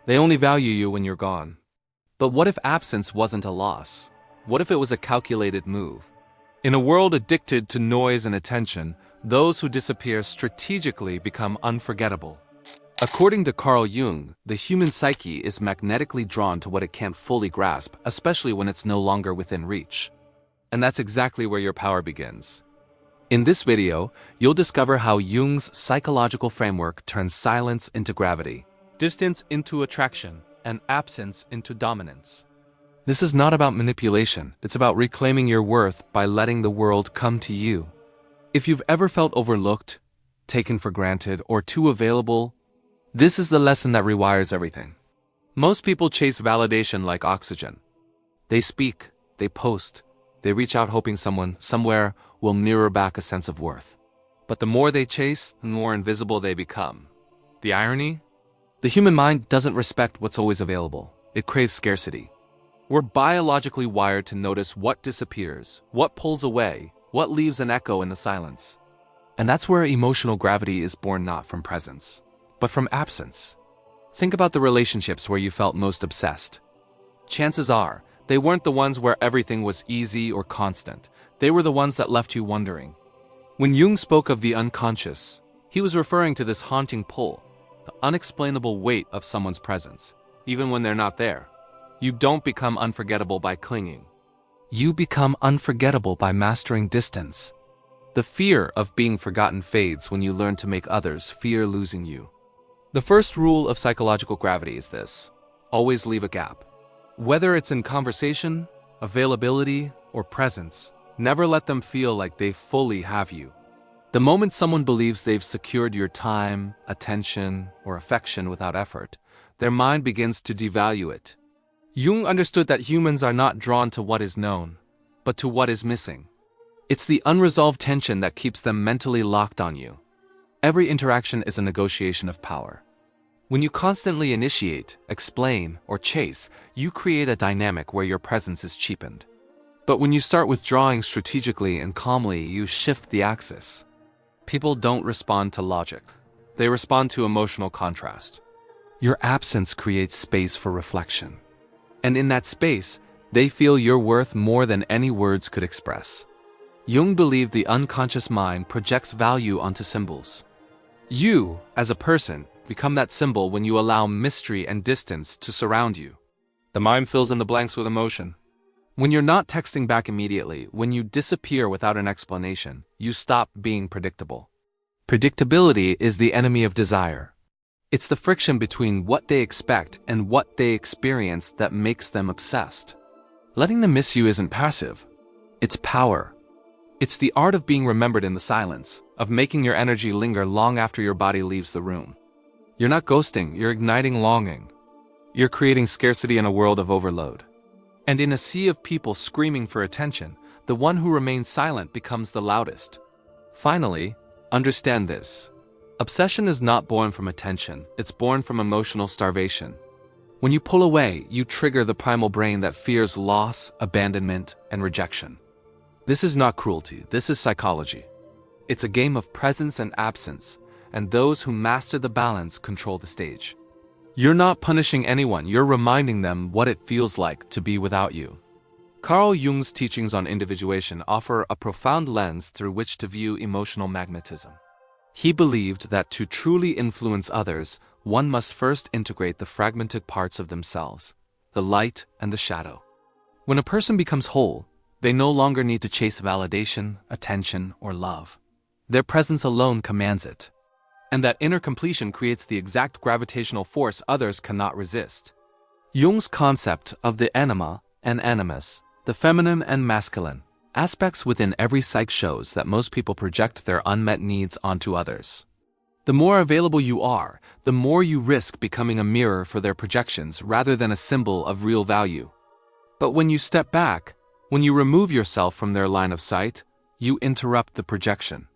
They only value you when you're gone. But what if absence wasn't a loss? What if it was a calculated move? In a world addicted to noise and attention, those who disappear strategically become unforgettable. According to Carl Jung, the human psyche is magnetically drawn to what it can't fully grasp, especially when it's no longer within reach. And that's exactly where your power begins. In this video, you'll discover how Jung's psychological framework turns silence into gravity, distance into attraction, and absence into dominance. This is not about manipulation, it's about reclaiming your worth by letting the world come to you. If you've ever felt overlooked, taken for granted, or too available, this is the lesson that rewires everything. Most people chase validation like oxygen. They speak, they post, they reach out hoping someone, somewhere, will mirror back a sense of worth. But the more they chase, the more invisible they become. The irony? The human mind doesn't respect what's always available. It craves scarcity. We're biologically wired to notice what disappears, what pulls away, what leaves an echo in the silence. And that's where emotional gravity is born, not from presence, but from absence. Think about the relationships where you felt most obsessed. Chances are, they weren't the ones where everything was easy or constant. They were the ones that left you wondering. When Jung spoke of the unconscious, he was referring to this haunting pull, the unexplainable weight of someone's presence, even when they're not there. You don't become unforgettable by clinging. You become unforgettable by mastering distance. The fear of being forgotten fades when you learn to make others fear losing you. The first rule of psychological gravity is this: always leave a gap. Whether it's in conversation, availability, or presence, never let them feel like they fully have you. The moment someone believes they've secured your time, attention, or affection without effort, their mind begins to devalue it. Jung understood that humans are not drawn to what is known, but to what is missing. It's the unresolved tension that keeps them mentally locked on you. Every interaction is a negotiation of power. When you constantly initiate, explain, or chase, you create a dynamic where your presence is cheapened. But when you start withdrawing strategically and calmly, you shift the axis. People don't respond to logic. They respond to emotional contrast. Your absence creates space for reflection. And in that space, they feel your worth more than any words could express. Jung believed the unconscious mind projects value onto symbols. You, as a person, become that symbol when you allow mystery and distance to surround you. The mind fills in the blanks with emotion. When you're not texting back immediately, when you disappear without an explanation, you stop being predictable. Predictability is the enemy of desire. It's the friction between what they expect and what they experience that makes them obsessed. Letting them miss you isn't passive. It's power. It's the art of being remembered in the silence, of making your energy linger long after your body leaves the room. You're not ghosting, you're igniting longing. You're creating scarcity in a world of overload. And in a sea of people screaming for attention, the one who remains silent becomes the loudest. Finally, understand this. Obsession is not born from attention, it's born from emotional starvation. When you pull away, you trigger the primal brain that fears loss, abandonment, and rejection. This is not cruelty, this is psychology. It's a game of presence and absence, and those who master the balance control the stage. You're not punishing anyone, you're reminding them what it feels like to be without you. Carl Jung's teachings on individuation offer a profound lens through which to view emotional magnetism. He believed that to truly influence others, one must first integrate the fragmented parts of themselves, the light and the shadow. When a person becomes whole, they no longer need to chase validation, attention, or love. Their presence alone commands it. And that inner completion creates the exact gravitational force others cannot resist. Jung's concept of the anima and animus, the feminine and masculine, aspects within every psyche shows that most people project their unmet needs onto others. The more available you are, the more you risk becoming a mirror for their projections rather than a symbol of real value. But when you step back, when you remove yourself from their line of sight, you interrupt the projection.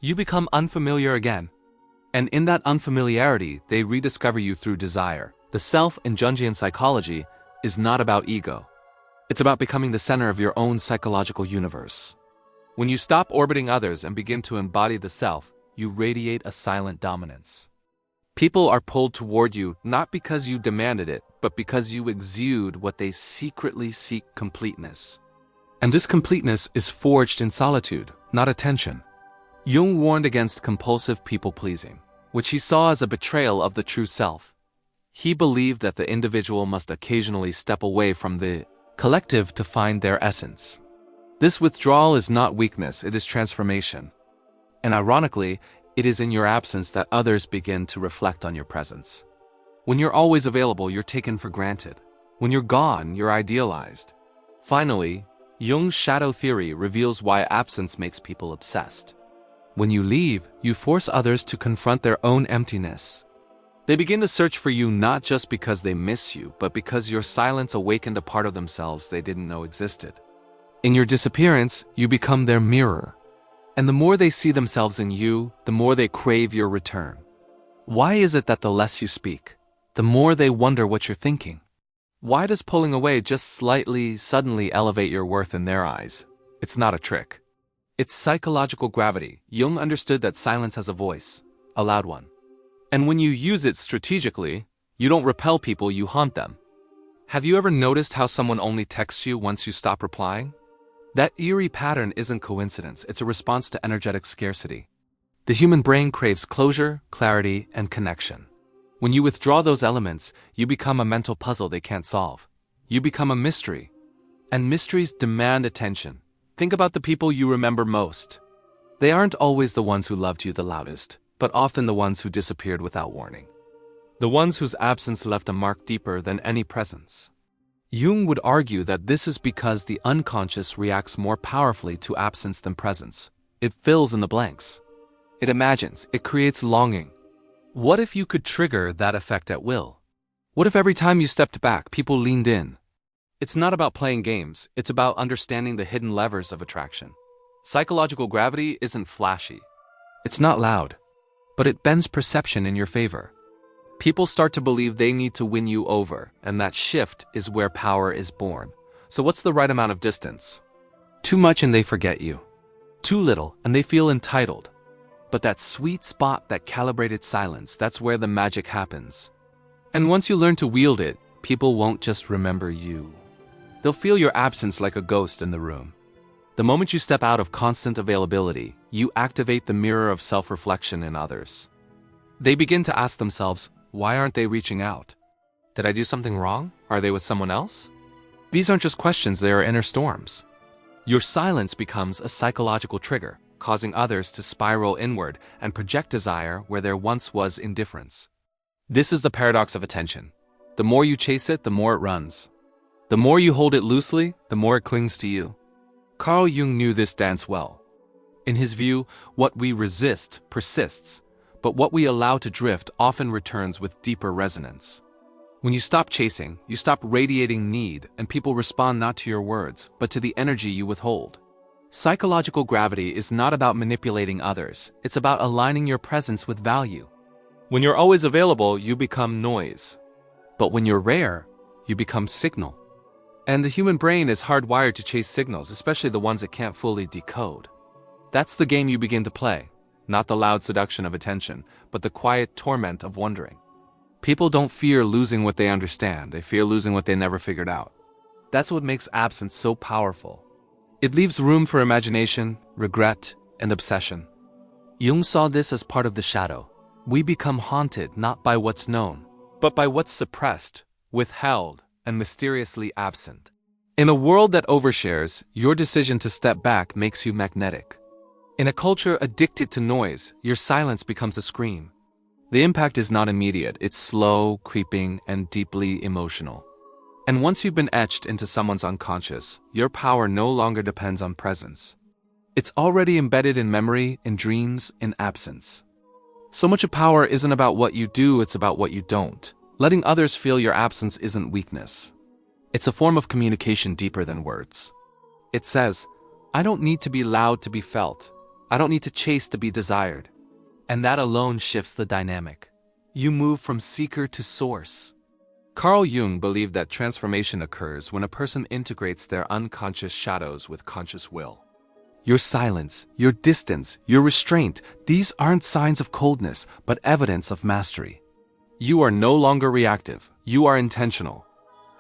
You become unfamiliar again. And in that unfamiliarity, they rediscover you through desire. The self in Jungian psychology is not about ego. It's about becoming the center of your own psychological universe. When you stop orbiting others and begin to embody the self, you radiate a silent dominance. People are pulled toward you not because you demanded it, but because you exude what they secretly seek: completeness. And this completeness is forged in solitude, not attention. Jung warned against compulsive people-pleasing, which he saw as a betrayal of the true self. He believed that the individual must occasionally step away from the collective to find their essence. This withdrawal is not weakness, it is transformation. And ironically, it is in your absence that others begin to reflect on your presence. When you're always available, you're taken for granted. When you're gone, you're idealized. Finally, Jung's shadow theory reveals why absence makes people obsessed. When you leave, you force others to confront their own emptiness. They begin to search for you not just because they miss you, but because your silence awakened a part of themselves they didn't know existed. In your disappearance, you become their mirror. And the more they see themselves in you, the more they crave your return. Why is it that the less you speak, the more they wonder what you're thinking? Why does pulling away just suddenly elevate your worth in their eyes? It's not a trick. It's psychological gravity. Jung understood that silence has a voice, a loud one. And when you use it strategically, you don't repel people, you haunt them. Have you ever noticed how someone only texts you once you stop replying? That eerie pattern isn't coincidence, it's a response to energetic scarcity. The human brain craves closure, clarity, and connection. When you withdraw those elements, you become a mental puzzle they can't solve. You become a mystery. And mysteries demand attention. Think about the people you remember most. They aren't always the ones who loved you the loudest, but often the ones who disappeared without warning. The ones whose absence left a mark deeper than any presence. Jung would argue that this is because the unconscious reacts more powerfully to absence than presence. It fills in the blanks. It imagines, it creates longing. What if you could trigger that effect at will? What if every time you stepped back, people leaned in? It's not about playing games, it's about understanding the hidden levers of attraction. Psychological gravity isn't flashy. It's not loud, but it bends perception in your favor. People start to believe they need to win you over, and that shift is where power is born. So what's the right amount of distance? Too much and they forget you. Too little and they feel entitled. But that sweet spot, that calibrated silence, that's where the magic happens. And once you learn to wield it, people won't just remember you. They'll feel your absence like a ghost in the room. The moment you step out of constant availability, you activate the mirror of self-reflection in others. They begin to ask themselves, why aren't they reaching out? Did I do something wrong? Are they with someone else? These aren't just questions, they are inner storms. Your silence becomes a psychological trigger, causing others to spiral inward and project desire where there once was indifference. This is the paradox of attention. The more you chase it, the more it runs. The more you hold it loosely, the more it clings to you. Carl Jung knew this dance well. In his view, what we resist persists, but what we allow to drift often returns with deeper resonance. When you stop chasing, you stop radiating need, and people respond not to your words, but to the energy you withhold. Psychological gravity is not about manipulating others, it's about aligning your presence with value. When you're always available, you become noise. But when you're rare, you become signal. And the human brain is hardwired to chase signals, especially the ones it can't fully decode. That's the game you begin to play. Not the loud seduction of attention, but the quiet torment of wondering. People don't fear losing what they understand, they fear losing what they never figured out. That's what makes absence so powerful. It leaves room for imagination, regret, and obsession. Jung saw this as part of the shadow. We become haunted not by what's known, but by what's suppressed, withheld, and mysteriously absent. In a world that overshares, your decision to step back makes you magnetic. In a culture addicted to noise, your silence becomes a scream. The impact is not immediate, it's slow, creeping, and deeply emotional. And once you've been etched into someone's unconscious, your power no longer depends on presence. It's already embedded in memory, in dreams, in absence. So much of power isn't about what you do, it's about what you don't. Letting others feel your absence isn't weakness. It's a form of communication deeper than words. It says, I don't need to be loud to be felt. I don't need to chase to be desired. And that alone shifts the dynamic. You move from seeker to source. Carl Jung believed that transformation occurs when a person integrates their unconscious shadows with conscious will. Your silence, your distance, your restraint, these aren't signs of coldness, but evidence of mastery. You are no longer reactive, you are intentional.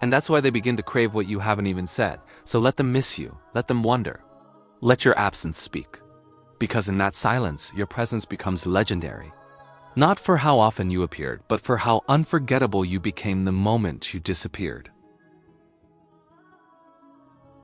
And that's why they begin to crave what you haven't even said, so let them miss you, let them wonder. Let your absence speak. Because in that silence, your presence becomes legendary. Not for how often you appeared, but for how unforgettable you became the moment you disappeared.